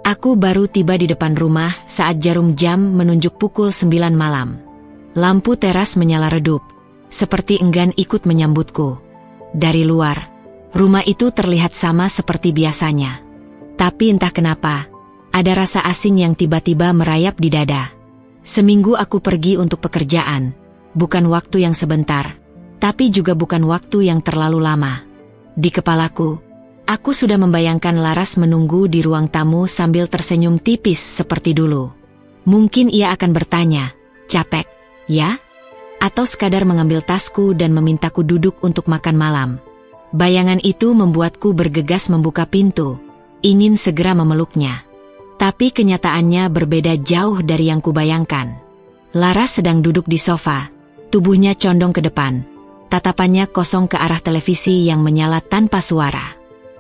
Aku baru tiba di depan rumah saat jarum jam menunjuk pukul 9 malam. Lampu teras menyala redup, seperti enggan ikut menyambutku. Dari luar, rumah itu terlihat sama seperti biasanya. Tapi entah kenapa, ada rasa asing yang tiba-tiba merayap di dada. Seminggu aku pergi untuk pekerjaan, bukan waktu yang sebentar, tapi juga bukan waktu yang terlalu lama. Di kepalaku, aku sudah membayangkan Laras menunggu di ruang tamu sambil tersenyum tipis seperti dulu. Mungkin ia akan bertanya, "Capek, ya?" Atau sekadar mengambil tasku dan memintaku duduk untuk makan malam. Bayangan itu membuatku bergegas membuka pintu, ingin segera memeluknya. Tapi kenyataannya berbeda jauh dari yang kubayangkan. Laras sedang duduk di sofa, tubuhnya condong ke depan, tatapannya kosong ke arah televisi yang menyala tanpa suara.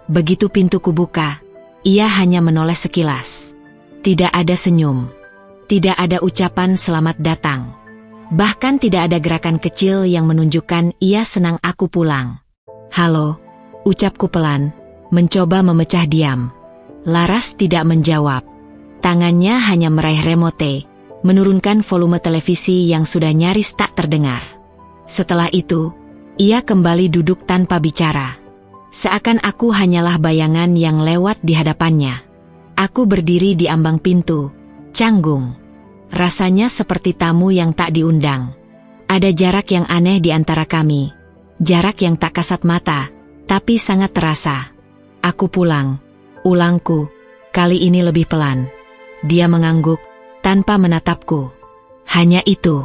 Begitu pintu kubuka, ia hanya menoleh sekilas. Tidak ada senyum, tidak ada ucapan selamat datang. Bahkan tidak ada gerakan kecil yang menunjukkan ia senang aku pulang. "Halo," ucapku pelan, mencoba memecah diam. Laras tidak menjawab. Tangannya hanya meraih remote, menurunkan volume televisi yang sudah nyaris tak terdengar. Setelah itu, ia kembali duduk tanpa bicara. Seakan aku hanyalah bayangan yang lewat di hadapannya. Aku berdiri di ambang pintu, canggung. Rasanya seperti tamu yang tak diundang. Ada jarak yang aneh di antara kami. Jarak yang tak kasat mata, tapi sangat terasa. "Aku pulang," ulangku, kali ini lebih pelan. Dia mengangguk, tanpa menatapku. Hanya itu.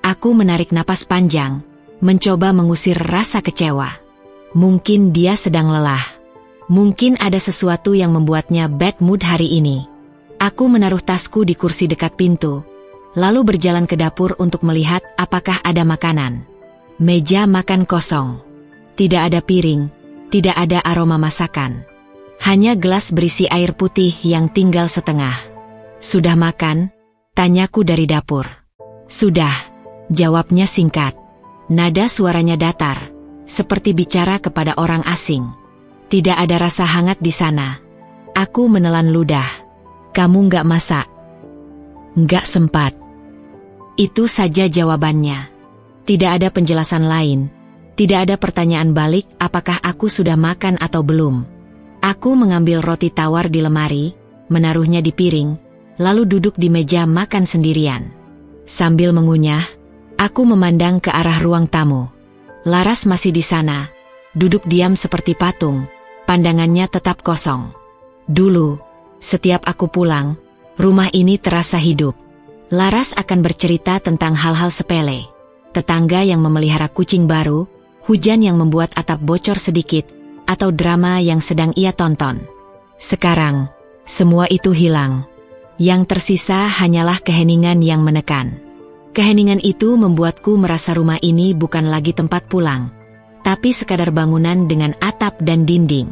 Aku menarik napas panjang, mencoba mengusir rasa kecewa. Mungkin dia sedang lelah. Mungkin ada sesuatu yang membuatnya bad mood hari ini. Aku menaruh tasku di kursi dekat pintu, lalu berjalan ke dapur untuk melihat apakah ada makanan. Meja makan kosong. Tidak ada piring, tidak ada aroma masakan. Hanya gelas berisi air putih yang tinggal setengah. "Sudah makan?" tanyaku dari dapur. "Sudah," jawabnya singkat. Nada suaranya datar, seperti bicara kepada orang asing. Tidak ada rasa hangat di sana. Aku menelan ludah. "Kamu nggak masak?" "Nggak sempat." Itu saja jawabannya. Tidak ada penjelasan lain. Tidak ada pertanyaan balik apakah aku sudah makan atau belum. Aku mengambil roti tawar di lemari, menaruhnya di piring, lalu duduk di meja makan sendirian. Sambil mengunyah, aku memandang ke arah ruang tamu. Laras masih di sana, duduk diam seperti patung, pandangannya tetap kosong. Dulu, setiap aku pulang, rumah ini terasa hidup. Laras akan bercerita tentang hal-hal sepele. Tetangga yang memelihara kucing baru, hujan yang membuat atap bocor sedikit, atau drama yang sedang ia tonton. Sekarang, semua itu hilang. Yang tersisa hanyalah keheningan yang menekan. Keheningan itu membuatku merasa rumah ini bukan lagi tempat pulang, tapi sekadar bangunan dengan atap dan dinding.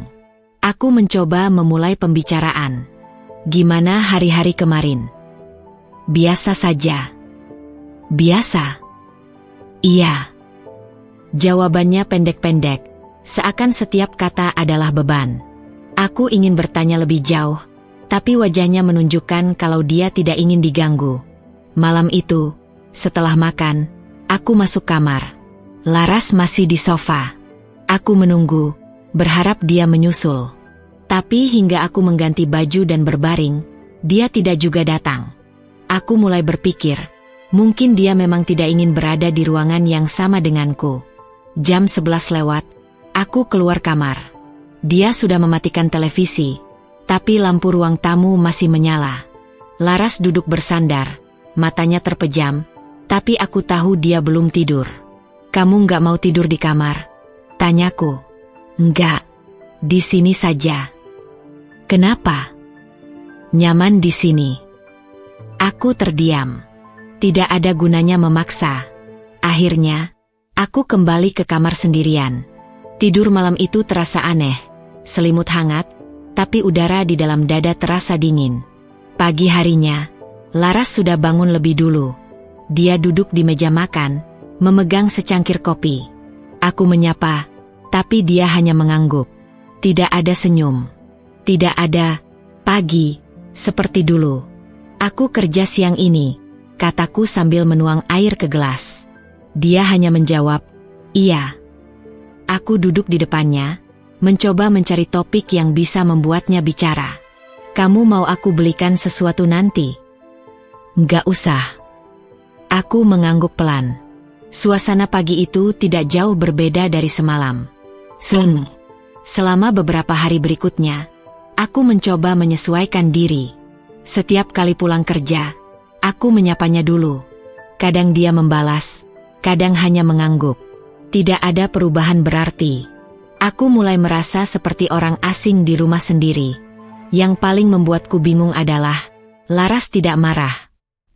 Aku mencoba memulai pembicaraan. "Gimana hari-hari kemarin?" "Biasa saja." "Biasa?" "Iya." Jawabannya pendek-pendek, seakan setiap kata adalah beban. Aku ingin bertanya lebih jauh, tapi wajahnya menunjukkan kalau dia tidak ingin diganggu. Malam itu, setelah makan, aku masuk kamar. Laras masih di sofa. Aku menunggu, berharap dia menyusul. Tapi hingga aku mengganti baju dan berbaring, dia tidak juga datang. Aku mulai berpikir, mungkin dia memang tidak ingin berada di ruangan yang sama denganku. Jam 11 lewat, aku keluar kamar. Dia sudah mematikan televisi, tapi lampu ruang tamu masih menyala. Laras duduk bersandar, matanya terpejam, tapi aku tahu dia belum tidur. "Kamu nggak mau tidur di kamar?" tanyaku. "Nggak, di sini saja." "Kenapa?" "Nyaman di sini." Aku terdiam. Tidak ada gunanya memaksa. Akhirnya, aku kembali ke kamar sendirian. Tidur malam itu terasa aneh, selimut hangat, tapi udara di dalam dada terasa dingin. Pagi harinya, Laras sudah bangun lebih dulu. Dia duduk di meja makan, memegang secangkir kopi. Aku menyapa, tapi dia hanya mengangguk. Tidak ada senyum. Tidak ada, "Pagi," Seperti dulu. Aku kerja siang ini, kataku sambil menuang air ke gelas. Dia hanya menjawab, iya. Aku duduk di depannya, mencoba mencari topik yang bisa membuatnya bicara. Kamu mau aku belikan sesuatu nanti? Nggak usah. Aku mengangguk pelan. Suasana pagi itu tidak jauh berbeda dari semalam. Selama beberapa hari berikutnya, aku mencoba menyesuaikan diri. Setiap kali pulang kerja, aku menyapanya dulu. Kadang dia membalas, kadang hanya mengangguk. Tidak ada perubahan berarti. Aku mulai merasa seperti orang asing di rumah sendiri. Yang paling membuatku bingung adalah, Laras tidak marah.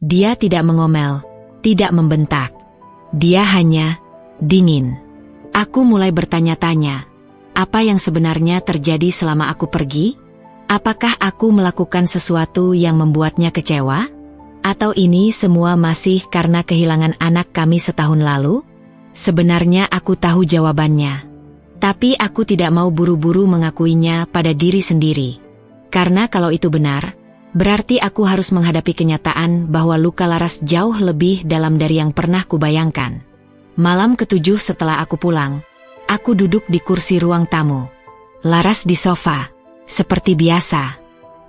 Dia tidak mengomel, tidak membentak. Dia hanya dingin. Aku mulai bertanya-tanya, apa yang sebenarnya terjadi selama aku pergi? Apakah aku melakukan sesuatu yang membuatnya kecewa? Atau ini semua masih karena kehilangan anak kami setahun lalu? Sebenarnya aku tahu jawabannya. Tapi aku tidak mau buru-buru mengakuinya pada diri sendiri. Karena kalau itu benar, berarti aku harus menghadapi kenyataan bahwa luka Laras jauh lebih dalam dari yang pernah kubayangkan. Malam ke-7 setelah aku pulang, aku duduk di kursi ruang tamu. Laras di sofa. Seperti biasa.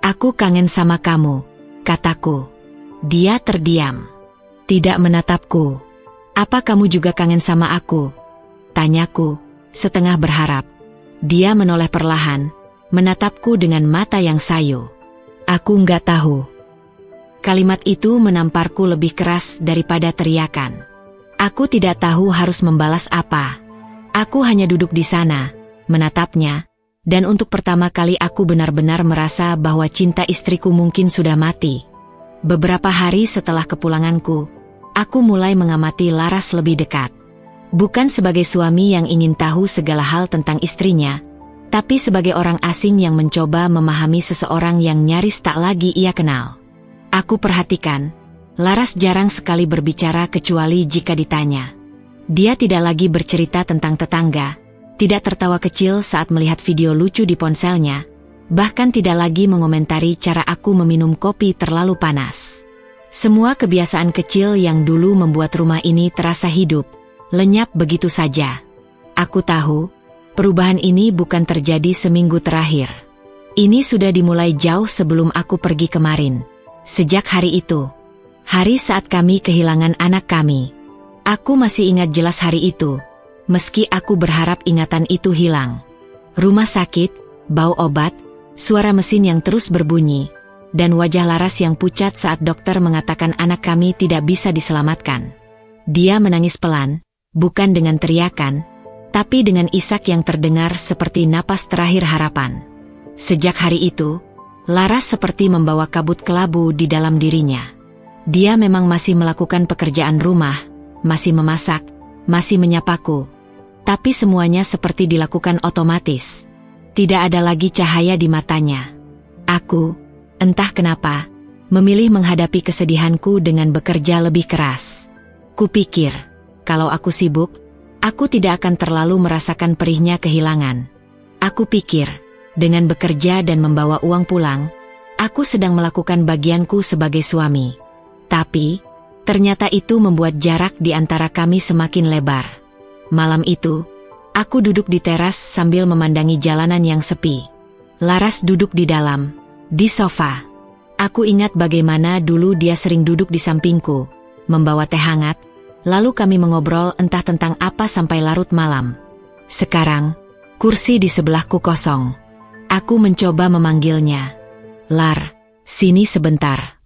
Aku kangen sama kamu, kataku. Dia terdiam. Tidak menatapku. Apa kamu juga kangen sama aku? Tanyaku, setengah berharap. Dia menoleh perlahan, menatapku dengan mata yang sayu. Aku nggak tahu. Kalimat itu menamparku lebih keras daripada teriakan. Aku tidak tahu harus membalas apa. Aku hanya duduk di sana, menatapnya. Dan untuk pertama kali aku benar-benar merasa bahwa cinta istriku mungkin sudah mati. Beberapa hari setelah kepulanganku, aku mulai mengamati Laras lebih dekat. Bukan sebagai suami yang ingin tahu segala hal tentang istrinya, tapi sebagai orang asing yang mencoba memahami seseorang yang nyaris tak lagi ia kenal. Aku perhatikan, Laras jarang sekali berbicara kecuali jika ditanya. Dia tidak lagi bercerita tentang tetangga, tidak tertawa kecil saat melihat video lucu di ponselnya, bahkan tidak lagi mengomentari cara aku meminum kopi terlalu panas. Semua kebiasaan kecil yang dulu membuat rumah ini terasa hidup, lenyap begitu saja. Aku tahu, perubahan ini bukan terjadi seminggu terakhir. Ini sudah dimulai jauh sebelum aku pergi kemarin. Sejak hari itu, hari saat kami kehilangan anak kami. Aku masih ingat jelas hari itu. Meski aku berharap ingatan itu hilang. Rumah sakit, bau obat, suara mesin yang terus berbunyi, dan wajah Laras yang pucat saat dokter mengatakan anak kami tidak bisa diselamatkan. Dia menangis pelan, bukan dengan teriakan, tapi dengan isak yang terdengar seperti napas terakhir harapan. Sejak hari itu, Laras seperti membawa kabut kelabu di dalam dirinya. Dia memang masih melakukan pekerjaan rumah, masih memasak, masih menyapaku. Tapi semuanya seperti dilakukan otomatis. Tidak ada lagi cahaya di matanya. Aku, entah kenapa, memilih menghadapi kesedihanku dengan bekerja lebih keras. Kupikir, kalau aku sibuk, aku tidak akan terlalu merasakan perihnya kehilangan. Aku pikir, dengan bekerja dan membawa uang pulang, aku sedang melakukan bagianku sebagai suami. Tapi, ternyata itu membuat jarak di antara kami semakin lebar. Malam itu, aku duduk di teras sambil memandangi jalanan yang sepi. Laras duduk di dalam, di sofa. Aku ingat bagaimana dulu dia sering duduk di sampingku, membawa teh hangat, lalu kami mengobrol entah tentang apa sampai larut malam. Sekarang, kursi di sebelahku kosong. Aku mencoba memanggilnya. Lar, sini sebentar.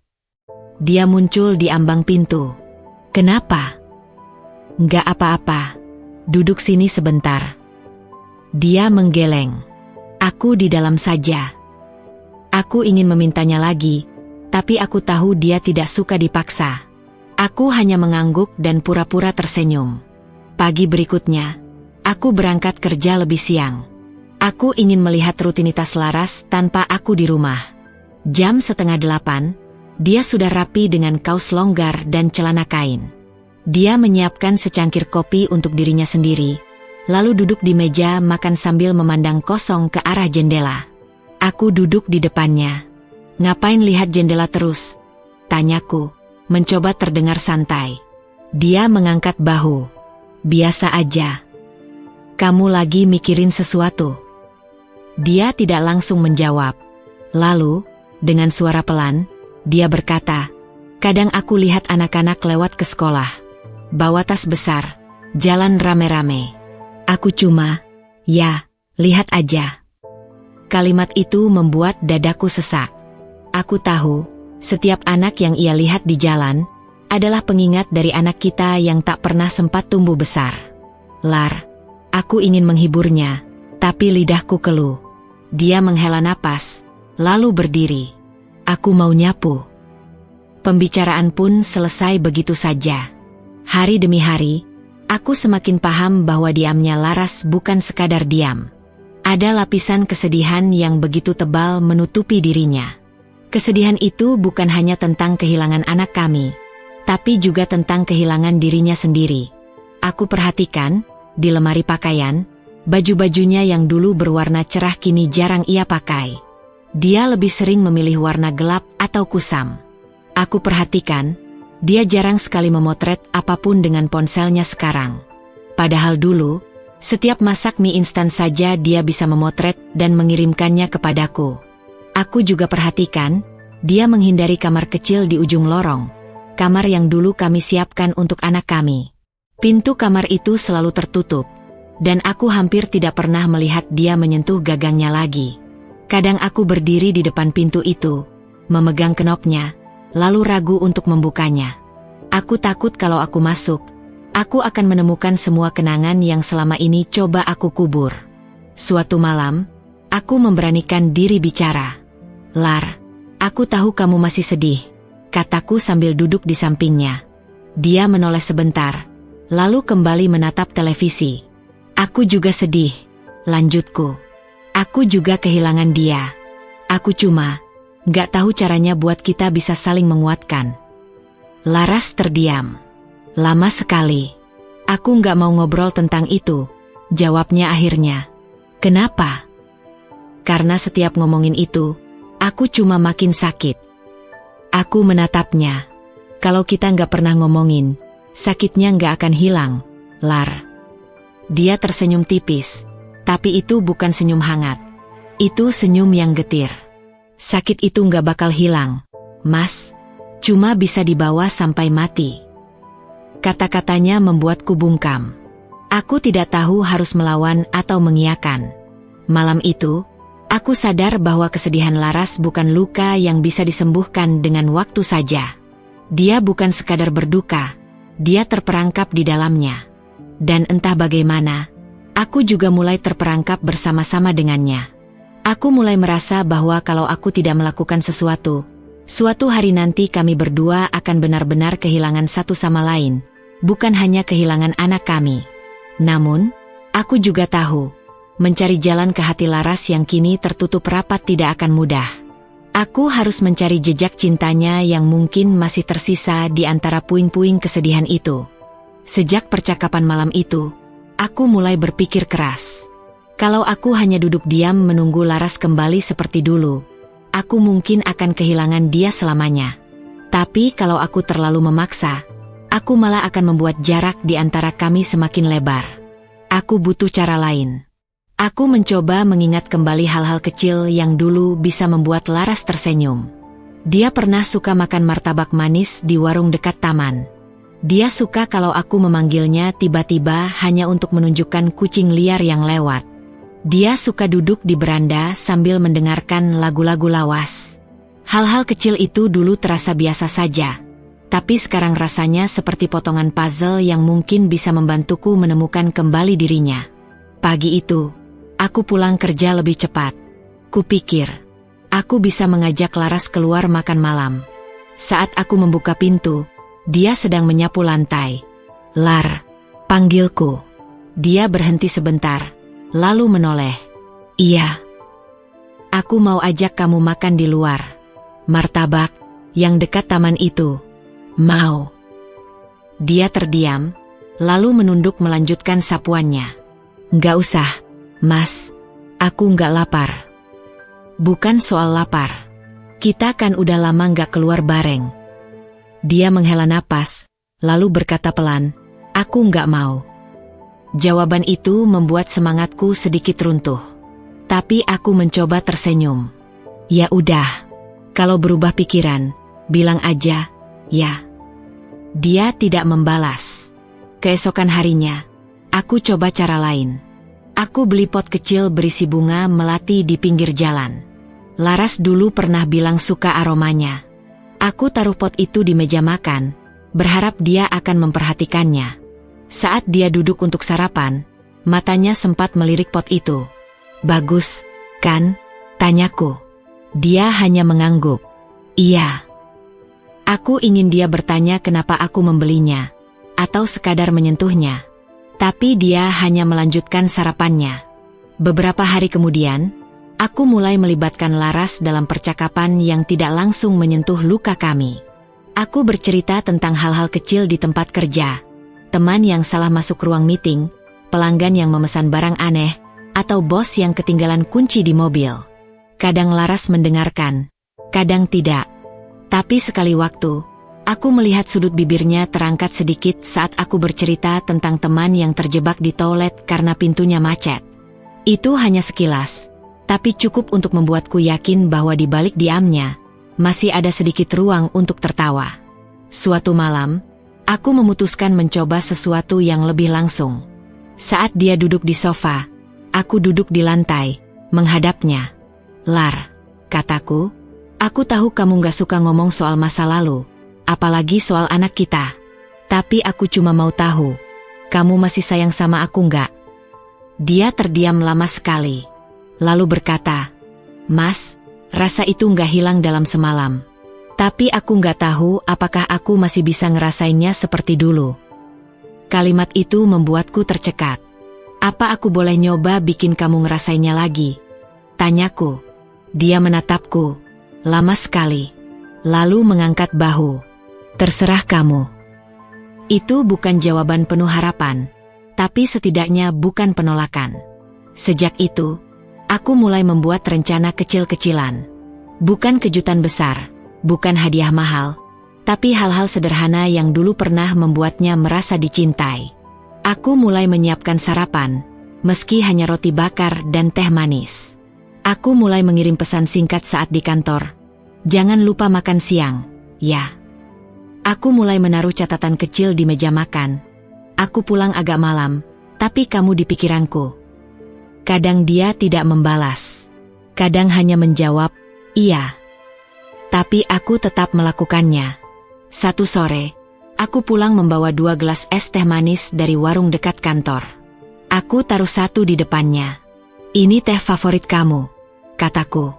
Dia muncul di ambang pintu. Kenapa? Nggak apa-apa. Duduk sini sebentar. Dia menggeleng. Aku di dalam saja. Aku ingin memintanya lagi, tapi aku tahu dia tidak suka dipaksa. Aku hanya mengangguk dan pura-pura tersenyum. Pagi berikutnya, aku berangkat kerja lebih siang. Aku ingin melihat rutinitas Laras tanpa aku di rumah. Jam 7:30, dia sudah rapi dengan kaos longgar dan celana kain. Dia menyiapkan secangkir kopi untuk dirinya sendiri, lalu duduk di meja makan sambil memandang kosong ke arah jendela. Aku duduk di depannya. Ngapain lihat jendela terus? Tanyaku, mencoba terdengar santai. Dia mengangkat bahu. Biasa aja. Kamu lagi mikirin sesuatu? Dia tidak langsung menjawab. Lalu, dengan suara pelan, dia berkata, kadang aku lihat anak-anak lewat ke sekolah. Bawa tas besar, jalan rame-rame. Aku cuma, ya, lihat aja. Kalimat itu membuat dadaku sesak. Aku tahu, setiap anak yang ia lihat di jalan adalah pengingat dari anak kita yang tak pernah sempat tumbuh besar. Lar, aku ingin menghiburnya, tapi lidahku keluh. Dia menghela napas, lalu berdiri. Aku mau nyapu. Pembicaraan pun selesai begitu saja. Hari demi hari, aku semakin paham bahwa diamnya Laras bukan sekadar diam. Ada lapisan kesedihan yang begitu tebal menutupi dirinya. Kesedihan itu bukan hanya tentang kehilangan anak kami, tapi juga tentang kehilangan dirinya sendiri. Aku perhatikan, di lemari pakaian, baju-bajunya yang dulu berwarna cerah kini jarang ia pakai. Dia lebih sering memilih warna gelap atau kusam. Aku perhatikan, dia jarang sekali memotret apapun dengan ponselnya sekarang. Padahal dulu, setiap masak mie instan saja dia bisa memotret dan mengirimkannya kepadaku. Aku juga perhatikan, dia menghindari kamar kecil di ujung lorong, kamar yang dulu kami siapkan untuk anak kami. Pintu kamar itu selalu tertutup, dan aku hampir tidak pernah melihat dia menyentuh gagangnya lagi. Kadang aku berdiri di depan pintu itu, memegang kenopnya, lalu ragu untuk membukanya. Aku takut kalau aku masuk, aku akan menemukan semua kenangan yang selama ini coba aku kubur. Suatu malam, aku memberanikan diri bicara. Lar, aku tahu kamu masih sedih, kataku sambil duduk di sampingnya. Dia menoleh sebentar, lalu kembali menatap televisi. Aku juga sedih, lanjutku. Aku juga kehilangan dia. Aku cuma gak tahu caranya buat kita bisa saling menguatkan. Laras terdiam. Lama sekali. Aku gak mau ngobrol tentang itu, jawabnya akhirnya. Kenapa? Karena setiap ngomongin itu, aku cuma makin sakit. Aku menatapnya. Kalau kita gak pernah ngomongin, sakitnya gak akan hilang, Lar. Dia tersenyum tipis, tapi itu bukan senyum hangat. Itu senyum yang getir. Sakit itu gak bakal hilang, Mas. Cuma bisa dibawa sampai mati. Kata-katanya membuatku bungkam. Aku tidak tahu harus melawan atau mengiyakan. Malam itu, aku sadar bahwa kesedihan Laras bukan luka yang bisa disembuhkan dengan waktu saja. Dia bukan sekadar berduka, dia terperangkap di dalamnya. Dan entah bagaimana, aku juga mulai terperangkap bersama-sama dengannya. Aku mulai merasa bahwa kalau aku tidak melakukan sesuatu, suatu hari nanti kami berdua akan benar-benar kehilangan satu sama lain, bukan hanya kehilangan anak kami. Namun, aku juga tahu, mencari jalan ke hati Laras yang kini tertutup rapat tidak akan mudah. Aku harus mencari jejak cintanya yang mungkin masih tersisa di antara puing-puing kesedihan itu. Sejak percakapan malam itu, aku mulai berpikir keras. Kalau aku hanya duduk diam menunggu Laras kembali seperti dulu, aku mungkin akan kehilangan dia selamanya. Tapi kalau aku terlalu memaksa, aku malah akan membuat jarak di antara kami semakin lebar. Aku butuh cara lain. Aku mencoba mengingat kembali hal-hal kecil yang dulu bisa membuat Laras tersenyum. Dia pernah suka makan martabak manis di warung dekat taman. Dia suka kalau aku memanggilnya tiba-tiba hanya untuk menunjukkan kucing liar yang lewat. Dia suka duduk di beranda sambil mendengarkan lagu-lagu lawas. Hal-hal kecil itu dulu terasa biasa saja, tapi sekarang rasanya seperti potongan puzzle yang mungkin bisa membantuku menemukan kembali dirinya. Pagi itu, aku pulang kerja lebih cepat. Kupikir, aku bisa mengajak Laras keluar makan malam. Saat aku membuka pintu, dia sedang menyapu lantai. Lar, panggilku. Dia berhenti sebentar, lalu menoleh. Iya. Aku mau ajak kamu makan di luar. Martabak, yang dekat taman itu. Mau. Dia terdiam, lalu menunduk melanjutkan sapuannya. Nggak usah, Mas. Aku nggak lapar. Bukan soal lapar. Kita kan udah lama nggak keluar bareng. Dia menghela napas, lalu berkata pelan, aku nggak mau. Jawaban itu membuat semangatku sedikit runtuh. Tapi aku mencoba tersenyum. Ya udah, kalau berubah pikiran, bilang aja, ya. Dia tidak membalas. Keesokan harinya, aku coba cara lain. Aku beli pot kecil berisi bunga melati di pinggir jalan. Laras dulu pernah bilang suka aromanya. Aku taruh pot itu di meja makan, berharap dia akan memperhatikannya. Saat dia duduk untuk sarapan, matanya sempat melirik pot itu. Bagus, kan? Tanyaku. Dia hanya mengangguk. Iya. Aku ingin dia bertanya kenapa aku membelinya, atau sekadar menyentuhnya. Tapi dia hanya melanjutkan sarapannya. Beberapa hari kemudian, aku mulai melibatkan Laras dalam percakapan yang tidak langsung menyentuh luka kami. Aku bercerita tentang hal-hal kecil di tempat kerja, teman yang salah masuk ruang meeting, pelanggan yang memesan barang aneh, atau bos yang ketinggalan kunci di mobil. Kadang Laras mendengarkan, kadang tidak. Tapi sekali waktu, aku melihat sudut bibirnya terangkat sedikit saat aku bercerita tentang teman yang terjebak di toilet karena pintunya macet. Itu hanya sekilas, tapi cukup untuk membuatku yakin bahwa di balik diamnya, masih ada sedikit ruang untuk tertawa. Suatu malam, aku memutuskan mencoba sesuatu yang lebih langsung. Saat dia duduk di sofa, aku duduk di lantai, menghadapnya. Lar, kataku, aku tahu kamu gak suka ngomong soal masa lalu, apalagi soal anak kita. Tapi aku cuma mau tahu, kamu masih sayang sama aku gak? Dia terdiam lama sekali, lalu berkata, Mas, rasa itu gak hilang dalam semalam. Tapi aku gak tahu apakah aku masih bisa ngerasainnya seperti dulu. Kalimat itu membuatku tercekat. Apa aku boleh nyoba bikin kamu ngerasainnya lagi? Tanyaku. Dia menatapku, lama sekali, lalu mengangkat bahu. Terserah kamu. Itu bukan jawaban penuh harapan, tapi setidaknya bukan penolakan. Sejak itu, aku mulai membuat rencana kecil-kecilan. Bukan kejutan besar, bukan hadiah mahal, tapi hal-hal sederhana yang dulu pernah membuatnya merasa dicintai. Aku mulai menyiapkan sarapan, meski hanya roti bakar dan teh manis. Aku mulai mengirim pesan singkat saat di kantor. Jangan lupa makan siang, ya. Aku mulai menaruh catatan kecil di meja makan. Aku pulang agak malam, tapi kamu di pikiranku. Kadang dia tidak membalas. Kadang hanya menjawab, iya. Tapi aku tetap melakukannya. Satu sore, aku pulang membawa 2 gelas es teh manis dari warung dekat kantor. Aku taruh satu di depannya. Ini teh favorit kamu, kataku.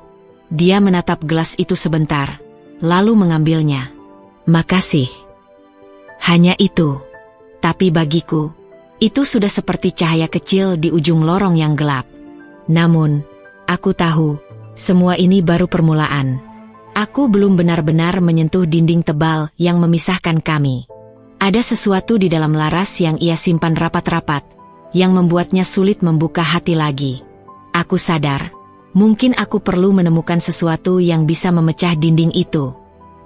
Dia menatap gelas itu sebentar, lalu mengambilnya. Makasih. Hanya itu. Tapi bagiku, itu sudah seperti cahaya kecil di ujung lorong yang gelap. Namun, aku tahu, semua ini baru permulaan. Aku belum benar-benar menyentuh dinding tebal yang memisahkan kami. Ada sesuatu di dalam Laras yang ia simpan rapat-rapat, yang membuatnya sulit membuka hati lagi. Aku sadar, mungkin aku perlu menemukan sesuatu yang bisa memecah dinding itu.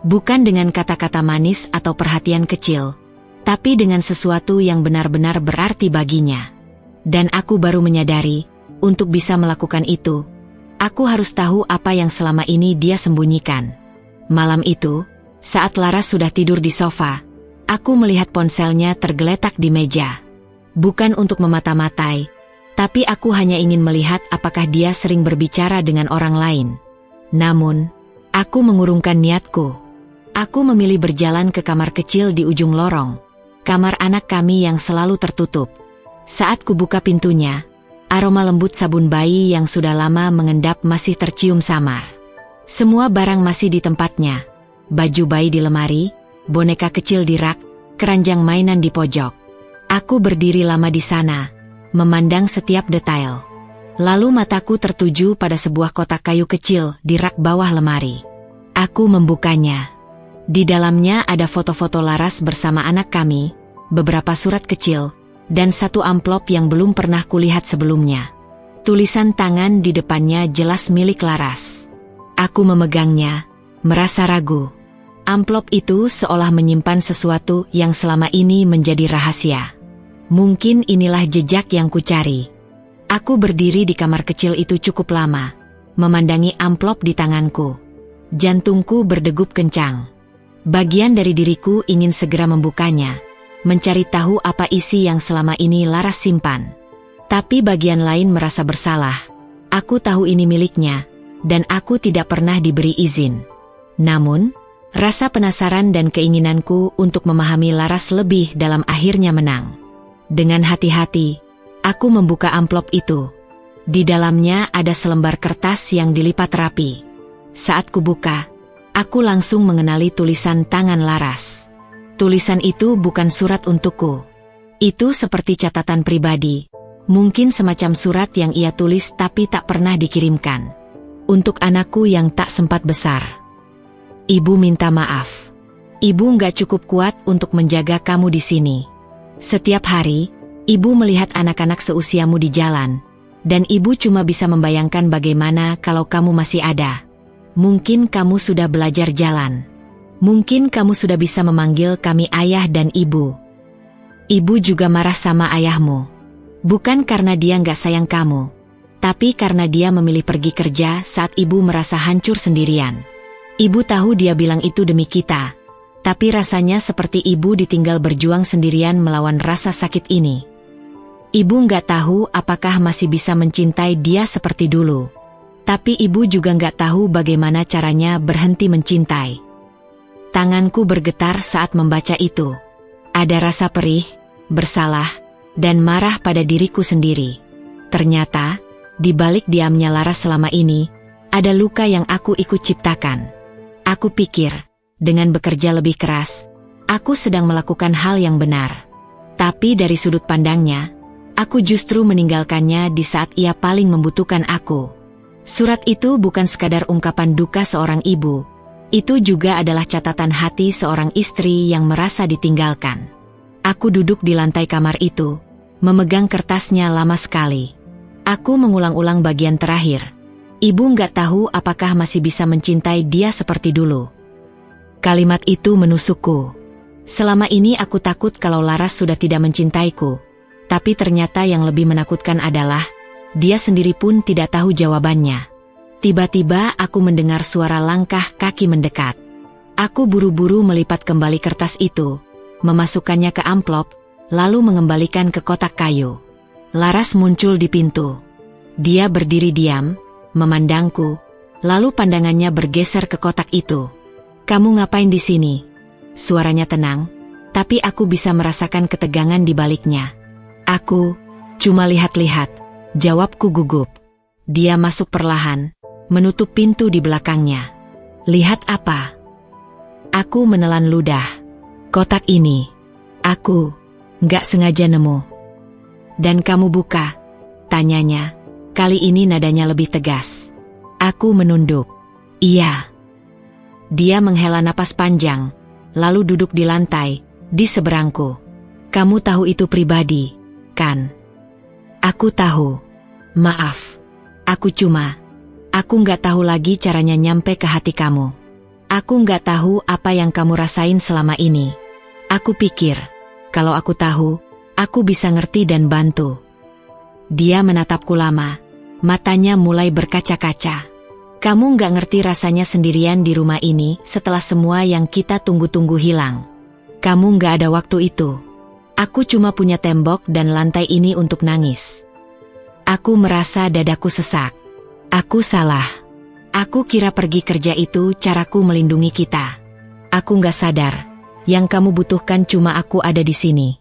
Bukan dengan kata-kata manis atau perhatian kecil, tapi dengan sesuatu yang benar-benar berarti baginya. Dan aku baru menyadari, untuk bisa melakukan itu, aku harus tahu apa yang selama ini dia sembunyikan. Malam itu, saat Laras sudah tidur di sofa, aku melihat ponselnya tergeletak di meja. Bukan untuk memata-matai, tapi aku hanya ingin melihat apakah dia sering berbicara dengan orang lain. Namun, aku mengurungkan niatku. Aku memilih berjalan ke kamar kecil di ujung lorong, kamar anak kami yang selalu tertutup. Saat kubuka pintunya, aroma lembut sabun bayi yang sudah lama mengendap masih tercium samar. Semua barang masih di tempatnya, baju bayi di lemari, boneka kecil di rak, keranjang mainan di pojok. Aku berdiri lama di sana, memandang setiap detail. Lalu mataku tertuju pada sebuah kotak kayu kecil di rak bawah lemari. Aku membukanya. Di dalamnya ada foto-foto Laras bersama anak kami, beberapa surat kecil, dan satu amplop yang belum pernah kulihat sebelumnya. Tulisan tangan di depannya jelas milik Laras. Aku memegangnya, merasa ragu. Amplop itu seolah menyimpan sesuatu yang selama ini menjadi rahasia. Mungkin inilah jejak yang kucari. Aku berdiri di kamar kecil itu cukup lama, memandangi amplop di tanganku. Jantungku berdegup kencang. Bagian dari diriku ingin segera membukanya, mencari tahu apa isi yang selama ini Laras simpan. Tapi bagian lain merasa bersalah. Aku tahu ini miliknya, dan aku tidak pernah diberi izin. Namun, rasa penasaran dan keinginanku untuk memahami Laras lebih dalam akhirnya menang. Dengan hati-hati, aku membuka amplop itu. Di dalamnya ada selembar kertas yang dilipat rapi. Saat kubuka, aku langsung mengenali tulisan tangan Laras. Tulisan itu bukan surat untukku. Itu seperti catatan pribadi, mungkin semacam surat yang ia tulis tapi tak pernah dikirimkan. Untuk anakku yang tak sempat besar. Ibu minta maaf. Ibu nggak cukup kuat untuk menjaga kamu di sini. Setiap hari, ibu melihat anak-anak seusiamu di jalan, dan ibu cuma bisa membayangkan bagaimana kalau kamu masih ada. Mungkin kamu sudah belajar jalan. Mungkin kamu sudah bisa memanggil kami ayah dan ibu. Ibu juga marah sama ayahmu. Bukan karena dia nggak sayang kamu, tapi karena dia memilih pergi kerja saat ibu merasa hancur sendirian. Ibu tahu dia bilang itu demi kita, tapi rasanya seperti ibu ditinggal berjuang sendirian melawan rasa sakit ini. Ibu nggak tahu apakah masih bisa mencintai dia seperti dulu, tapi ibu juga nggak tahu bagaimana caranya berhenti mencintai. Tanganku bergetar saat membaca itu. Ada rasa perih, bersalah, dan marah pada diriku sendiri. Ternyata, di balik diamnya Laras selama ini, ada luka yang aku ikut ciptakan. Aku pikir, dengan bekerja lebih keras, aku sedang melakukan hal yang benar. Tapi dari sudut pandangnya, aku justru meninggalkannya di saat ia paling membutuhkan aku. Surat itu bukan sekadar ungkapan duka seorang ibu, itu juga adalah catatan hati seorang istri yang merasa ditinggalkan. Aku duduk di lantai kamar itu, memegang kertasnya lama sekali. Aku mengulang-ulang bagian terakhir. Ibu nggak tahu apakah masih bisa mencintai dia seperti dulu. Kalimat itu menusukku. Selama ini aku takut kalau Laras sudah tidak mencintaiku. Tapi ternyata yang lebih menakutkan adalah, dia sendiri pun tidak tahu jawabannya. Tiba-tiba aku mendengar suara langkah kaki mendekat. Aku buru-buru melipat kembali kertas itu, memasukkannya ke amplop, lalu mengembalikan ke kotak kayu. Laras muncul di pintu. Dia berdiri diam, memandangku, lalu pandangannya bergeser ke kotak itu. "Kamu ngapain di sini?" Suaranya tenang, tapi aku bisa merasakan ketegangan di baliknya. "Aku cuma lihat-lihat," jawabku gugup. Dia masuk perlahan, menutup pintu di belakangnya. "Lihat apa?" Aku menelan ludah. "Kotak ini. Aku nggak sengaja nemu." "Dan kamu buka?" tanyanya. Kali ini nadanya lebih tegas. Aku menunduk. "Iya." Dia menghela napas panjang, lalu duduk di lantai, di seberangku. "Kamu tahu itu pribadi, kan?" "Aku tahu. Maaf. Aku nggak tahu lagi caranya nyampe ke hati kamu. Aku nggak tahu apa yang kamu rasain selama ini. Aku pikir, kalau aku tahu, aku bisa ngerti dan bantu." Dia menatapku lama. Matanya mulai berkaca-kaca. "Kamu nggak ngerti rasanya sendirian di rumah ini setelah semua yang kita tunggu-tunggu hilang. Kamu nggak ada waktu itu. Aku cuma punya tembok dan lantai ini untuk nangis." Aku merasa dadaku sesak. Aku salah. Aku kira pergi kerja itu caraku melindungi kita. Aku nggak sadar, yang kamu butuhkan cuma aku ada di sini.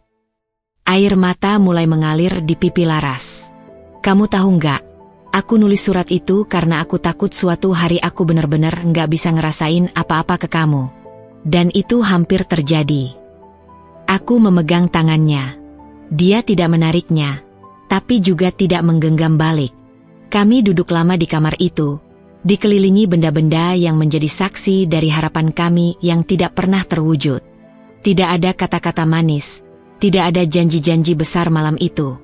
Air mata mulai mengalir di pipi Laras. "Kamu tahu nggak? Aku nulis surat itu karena aku takut suatu hari aku benar-benar nggak bisa ngerasain apa-apa ke kamu. Dan itu hampir terjadi." Aku memegang tangannya. Dia tidak menariknya, tapi juga tidak menggenggam balik. Kami duduk lama di kamar itu, dikelilingi benda-benda yang menjadi saksi dari harapan kami yang tidak pernah terwujud. Tidak ada kata-kata manis, tidak ada janji-janji besar malam itu.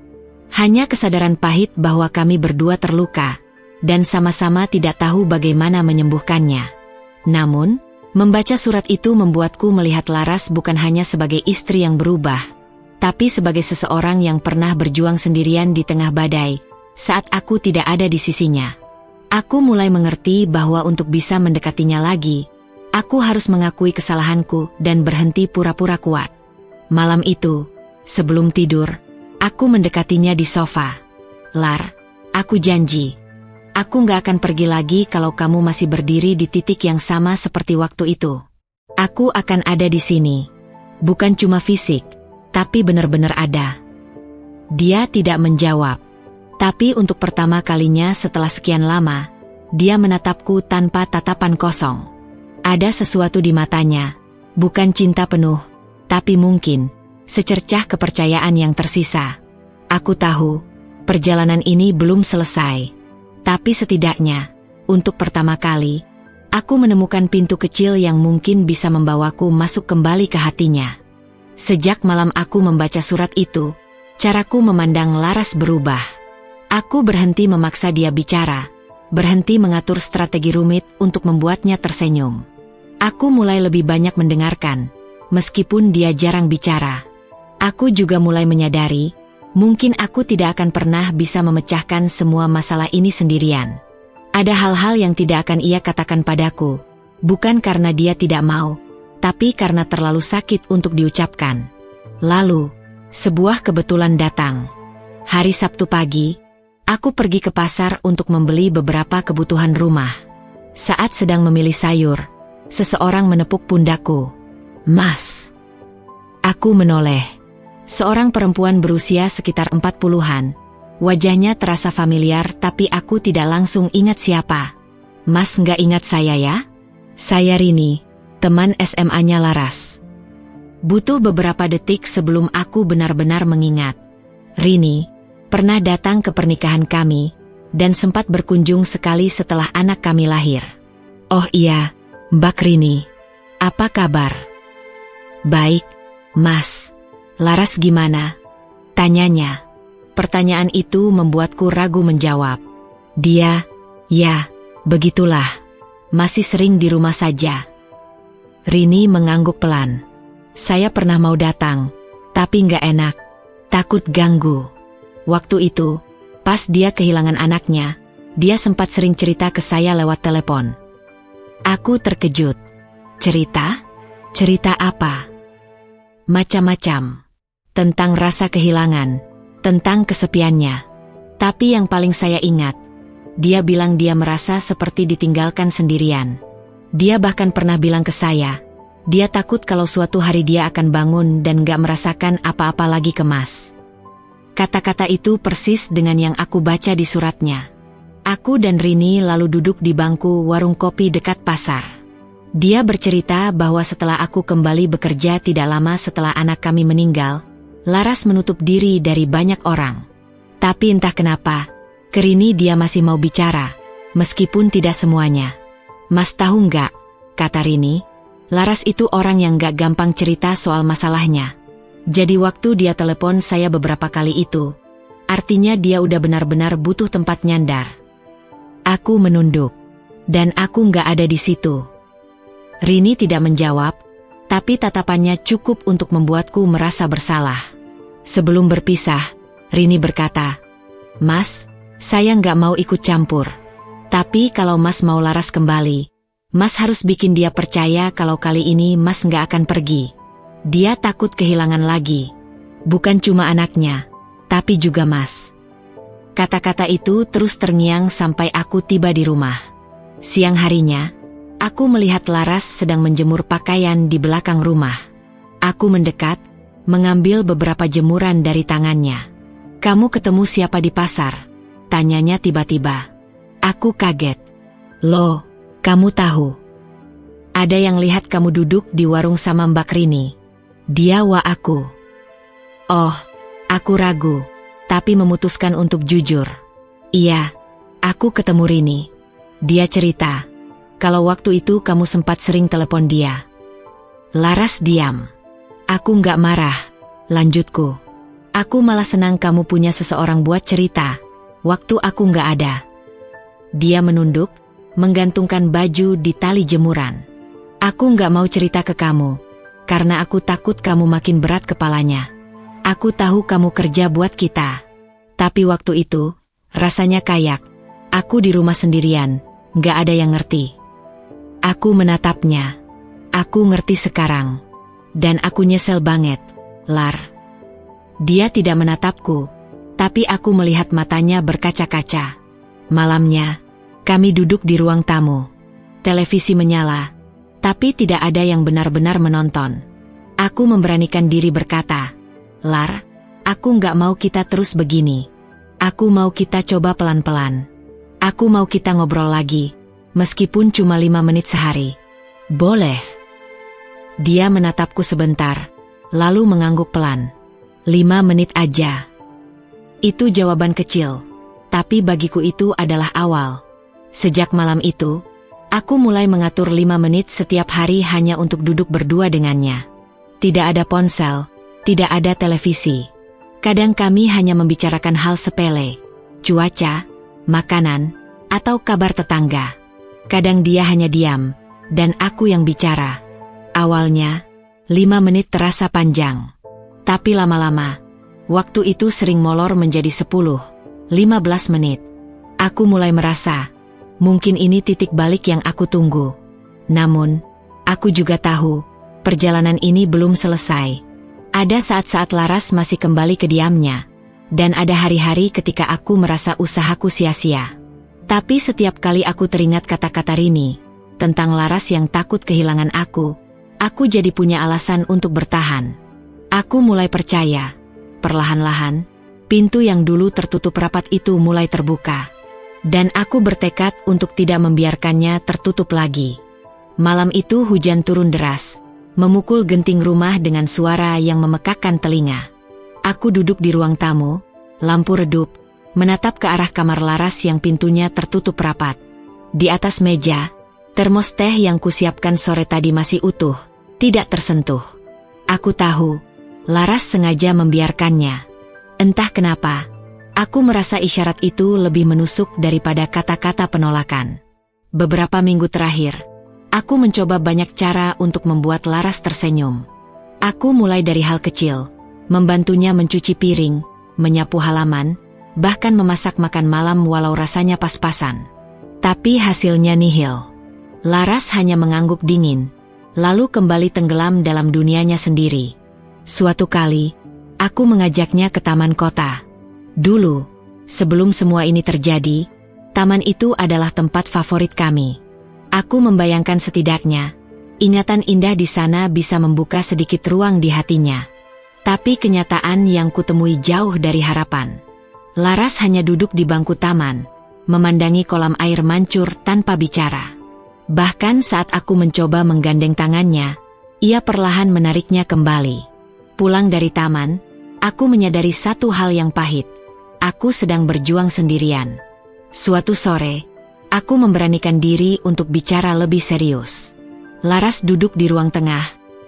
Hanya kesadaran pahit bahwa kami berdua terluka, dan sama-sama tidak tahu bagaimana menyembuhkannya. Namun, membaca surat itu membuatku melihat Laras bukan hanya sebagai istri yang berubah, tapi sebagai seseorang yang pernah berjuang sendirian di tengah badai, saat aku tidak ada di sisinya. Aku mulai mengerti bahwa untuk bisa mendekatinya lagi, aku harus mengakui kesalahanku dan berhenti pura-pura kuat. Malam itu, sebelum tidur, aku mendekatinya di sofa. Lar, aku janji. Aku gak akan pergi lagi kalau kamu masih berdiri di titik yang sama seperti waktu itu. Aku akan ada di sini. Bukan cuma fisik, tapi benar-benar ada. Dia tidak menjawab. Tapi untuk pertama kalinya setelah sekian lama, dia menatapku tanpa tatapan kosong. Ada sesuatu di matanya, bukan cinta penuh, tapi mungkin secercah kepercayaan yang tersisa. Aku tahu, perjalanan ini belum selesai. Tapi setidaknya, untuk pertama kali, aku menemukan pintu kecil yang mungkin bisa membawaku masuk kembali ke hatinya. Sejak malam aku membaca surat itu, caraku memandang Laras berubah. Aku berhenti memaksa dia bicara, berhenti mengatur strategi rumit untuk membuatnya tersenyum. Aku mulai lebih banyak mendengarkan, meskipun dia jarang bicara. Aku juga mulai menyadari, mungkin aku tidak akan pernah bisa memecahkan semua masalah ini sendirian. Ada hal-hal yang tidak akan ia katakan padaku, bukan karena dia tidak mau, tapi karena terlalu sakit untuk diucapkan. Lalu, sebuah kebetulan datang. Hari Sabtu pagi, aku pergi ke pasar untuk membeli beberapa kebutuhan rumah. Saat sedang memilih sayur, seseorang menepuk pundakku. "Mas." Aku menoleh. Seorang perempuan berusia sekitar 40-an. Wajahnya terasa familiar tapi aku tidak langsung ingat siapa. "Mas nggak ingat saya ya? Saya Rini, teman SMA-nya Laras." Butuh beberapa detik sebelum aku benar-benar mengingat. Rini pernah datang ke pernikahan kami dan sempat berkunjung sekali setelah anak kami lahir. "Oh iya, Mbak Rini. Apa kabar?" "Baik, Mas. Laras gimana?" tanyanya. Pertanyaan itu membuatku ragu menjawab. Dia, "Ya, begitulah. Masih sering di rumah saja." Rini mengangguk pelan. "Saya pernah mau datang, tapi nggak enak. Takut ganggu." Waktu itu, pas dia kehilangan anaknya, dia sempat sering cerita ke saya lewat telepon. Aku terkejut. "Cerita? Cerita apa?" "Macam-macam. Tentang rasa kehilangan, tentang kesepiannya. Tapi yang paling saya ingat, dia bilang dia merasa seperti ditinggalkan sendirian. Dia bahkan pernah bilang ke saya, dia takut kalau suatu hari dia akan bangun dan gak merasakan apa-apa lagi ke Mas." Kata-kata itu persis dengan yang aku baca di suratnya. Aku dan Rini lalu duduk di bangku warung kopi dekat pasar. Dia bercerita bahwa setelah aku kembali bekerja tidak lama setelah anak kami meninggal, Laras menutup diri dari banyak orang. Tapi entah kenapa, ke Rini dia masih mau bicara, meskipun tidak semuanya. "Mas tahu nggak?" kata Rini, "Laras itu orang yang gak gampang cerita soal masalahnya. Jadi waktu dia telepon saya beberapa kali itu, artinya dia udah benar-benar butuh tempat nyandar." Aku menunduk, dan aku nggak ada di situ. Rini tidak menjawab, tapi tatapannya cukup untuk membuatku merasa bersalah. Sebelum berpisah, Rini berkata, "Mas, saya nggak mau ikut campur. Tapi kalau Mas mau Laras kembali, Mas harus bikin dia percaya kalau kali ini Mas nggak akan pergi. Dia takut kehilangan lagi. Bukan cuma anaknya, tapi juga Mas." Kata-kata itu terus terngiang sampai aku tiba di rumah. Siang harinya, aku melihat Laras sedang menjemur pakaian di belakang rumah. Aku mendekat, mengambil beberapa jemuran dari tangannya. "Kamu ketemu siapa di pasar?" tanyanya tiba-tiba. Aku kaget. "Loh, kamu tahu? Ada yang lihat kamu duduk di warung sama Mbak Rini." Dia wa aku. Oh, aku ragu, tapi memutuskan untuk jujur. "Iya, aku ketemu Rini. Dia cerita kalau waktu itu kamu sempat sering telepon dia." Laras diam. Aku nggak marah, lanjutku. "Aku malah senang kamu punya seseorang buat cerita, waktu aku nggak ada." Dia menunduk, menggantungkan baju di tali jemuran. Aku nggak mau cerita ke kamu, karena aku takut kamu makin berat kepalanya. Aku tahu kamu kerja buat kita. Tapi waktu itu, rasanya kayak, aku di rumah sendirian, nggak ada yang ngerti. Aku menatapnya. Aku ngerti sekarang. Dan aku nyesel banget, Lar. Dia tidak menatapku, tapi aku melihat matanya berkaca-kaca. Malamnya, kami duduk di ruang tamu. Televisi menyala, tapi tidak ada yang benar-benar menonton. Aku memberanikan diri berkata, Lar, aku nggak mau kita terus begini. Aku mau kita coba pelan-pelan. Aku mau kita ngobrol lagi, meskipun cuma 5 menit sehari. Boleh? Dia menatapku sebentar, lalu mengangguk pelan. 5 menit aja. Itu jawaban kecil, tapi bagiku itu adalah awal. Sejak malam itu, aku mulai mengatur 5 menit setiap hari hanya untuk duduk berdua dengannya. Tidak ada ponsel, tidak ada televisi. Kadang kami hanya membicarakan hal sepele, cuaca, makanan, atau kabar tetangga. Kadang dia hanya diam, dan aku yang bicara. Awalnya, 5 menit terasa panjang. Tapi lama-lama, waktu itu sering molor menjadi 10-15 menit. Aku mulai merasa, mungkin ini titik balik yang aku tunggu. Namun, aku juga tahu, perjalanan ini belum selesai. Ada saat-saat Laras masih kembali ke diamnya. Dan ada hari-hari ketika aku merasa usahaku sia-sia. Tapi setiap kali aku teringat kata-kata Rini, tentang Laras yang takut kehilangan aku jadi punya alasan untuk bertahan. Aku mulai percaya. Perlahan-lahan, pintu yang dulu tertutup rapat itu mulai terbuka. Dan aku bertekad untuk tidak membiarkannya tertutup lagi. Malam itu hujan turun deras, memukul genting rumah dengan suara yang memekakkan telinga. Aku duduk di ruang tamu, lampu redup, menatap ke arah kamar Laras yang pintunya tertutup rapat. Di atas meja, termos teh yang kusiapkan sore tadi masih utuh, tidak tersentuh. Aku tahu, Laras sengaja membiarkannya. Entah kenapa, aku merasa isyarat itu lebih menusuk daripada kata-kata penolakan. Beberapa minggu terakhir, aku mencoba banyak cara untuk membuat Laras tersenyum. Aku mulai dari hal kecil, membantunya mencuci piring, menyapu halaman, bahkan memasak makan malam walau rasanya pas-pasan. Tapi hasilnya nihil. Laras hanya mengangguk dingin, lalu kembali tenggelam dalam dunianya sendiri. Suatu kali, aku mengajaknya ke taman kota. Dulu, sebelum semua ini terjadi, taman itu adalah tempat favorit kami. Aku membayangkan setidaknya, ingatan indah di sana bisa membuka sedikit ruang di hatinya. Tapi kenyataan yang kutemui jauh dari harapan. Laras hanya duduk di bangku taman, memandangi kolam air mancur tanpa bicara. Bahkan saat aku mencoba menggandeng tangannya, ia perlahan menariknya kembali. Pulang dari taman, aku menyadari satu hal yang pahit. Aku sedang berjuang sendirian. Suatu sore, aku memberanikan diri untuk bicara lebih serius. Laras duduk di ruang tengah,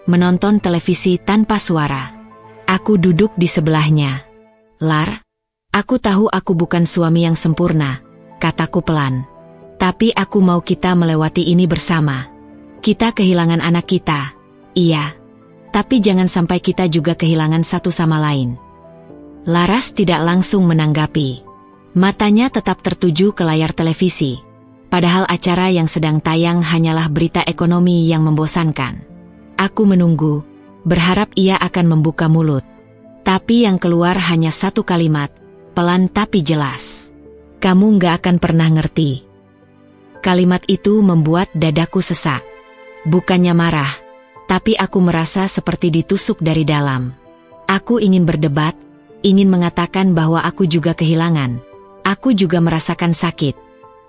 menonton televisi tanpa suara. Aku duduk di sebelahnya. Lar, aku tahu aku bukan suami yang sempurna, kataku pelan. Tapi aku mau kita melewati ini bersama. Kita kehilangan anak kita, iya. Tapi jangan sampai kita juga kehilangan satu sama lain. Laras tidak langsung menanggapi. Matanya tetap tertuju ke layar televisi. Padahal acara yang sedang tayang hanyalah berita ekonomi yang membosankan. Aku menunggu, berharap ia akan membuka mulut. Tapi yang keluar hanya satu kalimat, pelan tapi jelas. Kamu nggak akan pernah ngerti. Kalimat itu membuat dadaku sesak. Bukannya marah, tapi aku merasa seperti ditusuk dari dalam. Aku ingin berdebat, ingin mengatakan bahwa aku juga kehilangan. Aku juga merasakan sakit.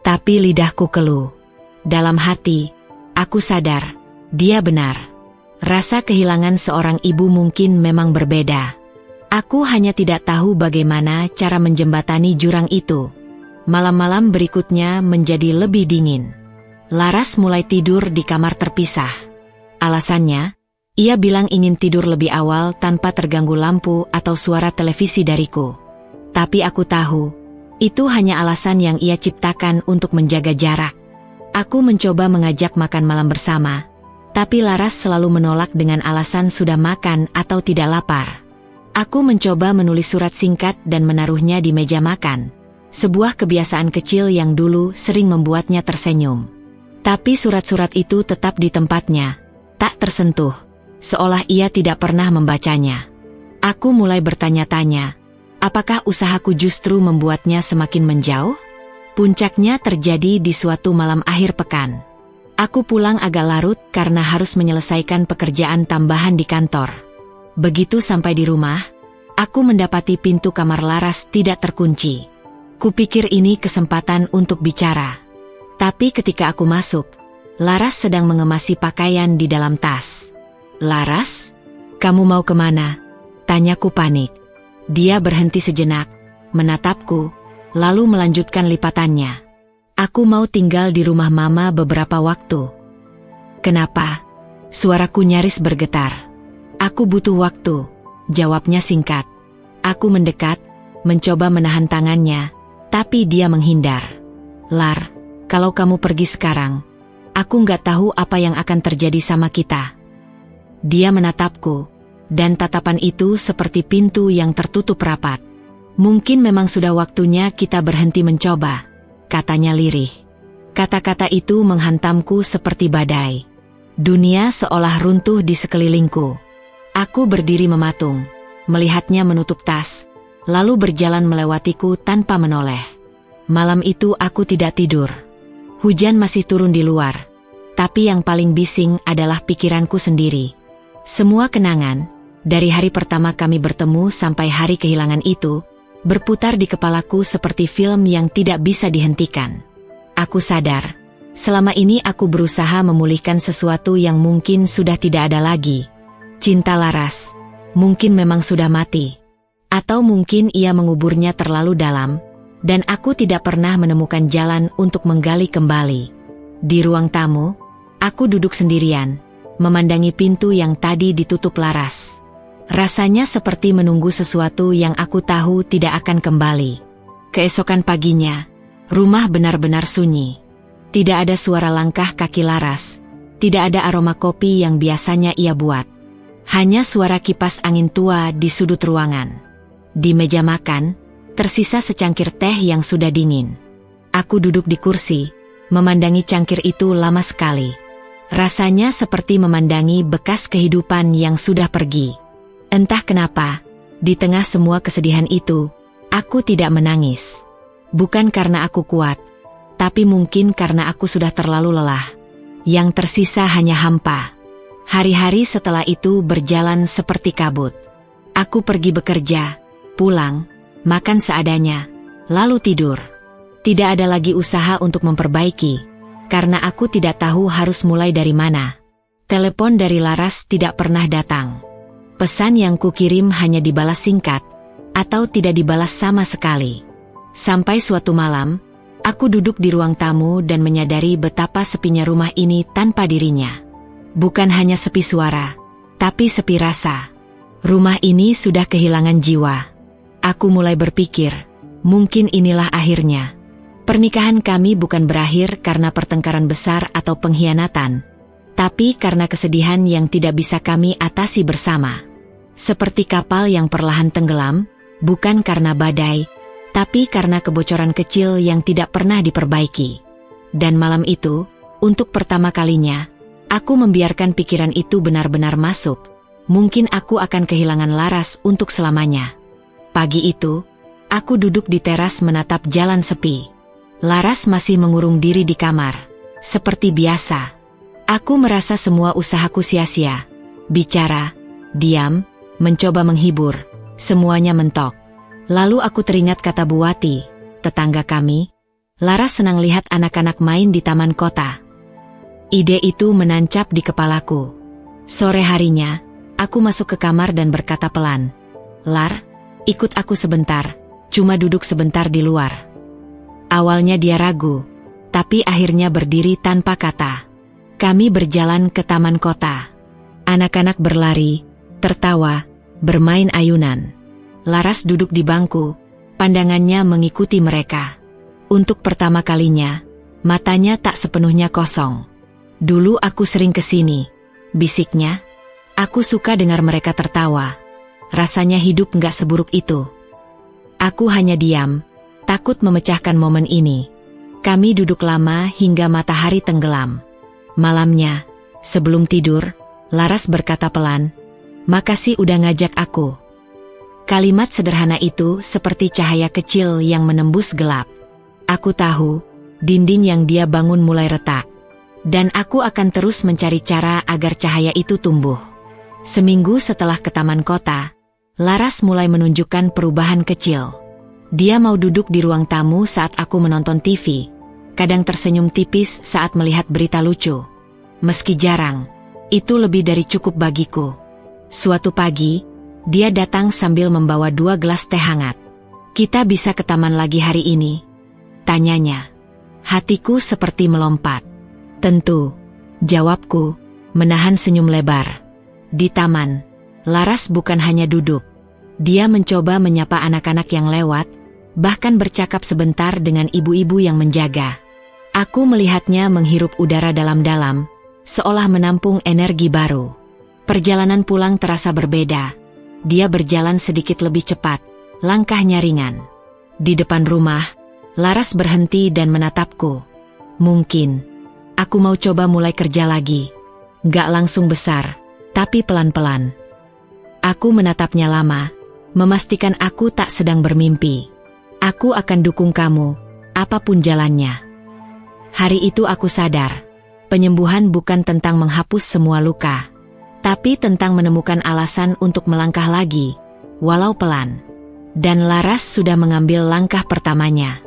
Tapi lidahku keluh. Dalam hati, aku sadar, dia benar. Rasa kehilangan seorang ibu mungkin memang berbeda. Aku hanya tidak tahu bagaimana cara menjembatani jurang itu. Malam-malam berikutnya menjadi lebih dingin. Laras mulai tidur di kamar terpisah. Alasannya, ia bilang ingin tidur lebih awal tanpa terganggu lampu atau suara televisi dariku. Tapi aku tahu, itu hanya alasan yang ia ciptakan untuk menjaga jarak. Aku mencoba mengajak makan malam bersama, tapi Laras selalu menolak dengan alasan sudah makan atau tidak lapar. Aku mencoba menulis surat singkat dan menaruhnya di meja makan, sebuah kebiasaan kecil yang dulu sering membuatnya tersenyum. Tapi surat-surat itu tetap di tempatnya, tak tersentuh, seolah ia tidak pernah membacanya. Aku mulai bertanya-tanya, apakah usahaku justru membuatnya semakin menjauh? Puncaknya terjadi di suatu malam akhir pekan. Aku pulang agak larut karena harus menyelesaikan pekerjaan tambahan di kantor. Begitu sampai di rumah, aku mendapati pintu kamar Laras tidak terkunci. Kupikir ini kesempatan untuk bicara. Tapi ketika aku masuk, Laras sedang mengemasi pakaian di dalam tas. "Laras, kamu mau kemana?" tanyaku panik. Dia berhenti sejenak, menatapku, lalu melanjutkan lipatannya. "Aku mau tinggal di rumah Mama beberapa waktu." "Kenapa?" Suaraku nyaris bergetar. "Aku butuh waktu," jawabnya singkat. Aku mendekat, mencoba menahan tangannya, tapi dia menghindar. "Lar, kalau kamu pergi sekarang, aku nggak tahu apa yang akan terjadi sama kita." Dia menatapku, dan tatapan itu seperti pintu yang tertutup rapat. "Mungkin memang sudah waktunya kita berhenti mencoba," katanya lirih. Kata-kata itu menghantamku seperti badai. Dunia seolah runtuh di sekelilingku. Aku berdiri mematung, melihatnya menutup tas, lalu berjalan melewatiku tanpa menoleh. Malam itu aku tidak tidur. Hujan masih turun di luar, tapi yang paling bising adalah pikiranku sendiri. Semua kenangan, dari hari pertama kami bertemu sampai hari kehilangan itu, berputar di kepalaku seperti film yang tidak bisa dihentikan. Aku sadar, selama ini aku berusaha memulihkan sesuatu yang mungkin sudah tidak ada lagi. Cinta Laras, mungkin memang sudah mati. Atau mungkin ia menguburnya terlalu dalam, dan aku tidak pernah menemukan jalan untuk menggali kembali. Di ruang tamu, aku duduk sendirian, memandangi pintu yang tadi ditutup Laras. Rasanya seperti menunggu sesuatu yang aku tahu tidak akan kembali. Keesokan paginya, rumah benar-benar sunyi. Tidak ada suara langkah kaki Laras, tidak ada aroma kopi yang biasanya ia buat. Hanya suara kipas angin tua di sudut ruangan. Di meja makan, tersisa secangkir teh yang sudah dingin. Aku duduk di kursi, memandangi cangkir itu lama sekali. Rasanya seperti memandangi bekas kehidupan yang sudah pergi. Entah kenapa, di tengah semua kesedihan itu, aku tidak menangis. Bukan karena aku kuat, tapi mungkin karena aku sudah terlalu lelah. Yang tersisa hanya hampa. Hari-hari setelah itu berjalan seperti kabut. Aku pergi bekerja, pulang, makan seadanya, lalu tidur. Tidak ada lagi usaha untuk memperbaiki, karena aku tidak tahu harus mulai dari mana. Telepon dari Laras tidak pernah datang. Pesan yang kukirim hanya dibalas singkat, atau tidak dibalas sama sekali. Sampai suatu malam, aku duduk di ruang tamu dan menyadari betapa sepinya rumah ini tanpa dirinya. Bukan hanya sepi suara, tapi sepi rasa. Rumah ini sudah kehilangan jiwa. Aku mulai berpikir, mungkin inilah akhirnya. Pernikahan kami bukan berakhir karena pertengkaran besar atau pengkhianatan, tapi karena kesedihan yang tidak bisa kami atasi bersama. Seperti kapal yang perlahan tenggelam, bukan karena badai, tapi karena kebocoran kecil yang tidak pernah diperbaiki. Dan malam itu, untuk pertama kalinya, aku membiarkan pikiran itu benar-benar masuk. Mungkin aku akan kehilangan Laras untuk selamanya. Pagi itu, aku duduk di teras menatap jalan sepi. Laras masih mengurung diri di kamar, seperti biasa. Aku merasa semua usahaku sia-sia. Bicara, diam, mencoba menghibur, semuanya mentok. Lalu aku teringat kata Bu Wati, tetangga kami. Laras senang lihat anak-anak main di taman kota. Ide itu menancap di kepalaku. Sore harinya, aku masuk ke kamar dan berkata pelan, "Lar, ikut aku sebentar, cuma duduk sebentar di luar." Awalnya dia ragu, tapi akhirnya berdiri tanpa kata. Kami berjalan ke taman kota. Anak-anak berlari, tertawa, bermain ayunan. Laras duduk di bangku, pandangannya mengikuti mereka. Untuk pertama kalinya, Matanya tak sepenuhnya kosong. Dulu aku sering kesini, bisiknya. Aku suka dengar mereka tertawa. Rasanya hidup nggak seburuk itu. Aku hanya diam, takut memecahkan momen ini. Kami duduk lama hingga matahari tenggelam. Malamnya, sebelum tidur, Laras berkata pelan, "Makasih udah ngajak aku." Kalimat sederhana itu seperti cahaya kecil yang menembus gelap. Aku tahu, dinding yang dia bangun mulai retak. Dan aku akan terus mencari cara agar cahaya itu tumbuh. Seminggu setelah ke taman kota, Laras mulai menunjukkan perubahan kecil. Dia mau duduk di ruang tamu saat aku menonton TV. Kadang tersenyum tipis saat melihat berita lucu. Meski jarang, itu lebih dari cukup bagiku. Suatu pagi, dia datang sambil membawa 2 gelas teh hangat. "Kita bisa ke taman lagi hari ini?" tanyanya. Hatiku seperti melompat. "Tentu," jawabku, menahan senyum lebar. Di taman, Laras bukan hanya duduk. Dia mencoba menyapa anak-anak yang lewat, bahkan bercakap sebentar dengan ibu-ibu yang menjaga. Aku melihatnya menghirup udara dalam-dalam, seolah menampung energi baru. Perjalanan pulang terasa berbeda. Dia berjalan sedikit lebih cepat, langkahnya ringan. Di depan rumah, Laras berhenti dan menatapku. "Mungkin aku mau coba mulai kerja lagi. Gak langsung besar, tapi pelan-pelan." Aku menatapnya lama, memastikan aku tak sedang bermimpi. "Aku akan dukung kamu, apapun jalannya." Hari itu aku sadar, penyembuhan bukan tentang menghapus semua luka, tapi tentang menemukan alasan untuk melangkah lagi, walau pelan. Dan Laras sudah mengambil langkah pertamanya.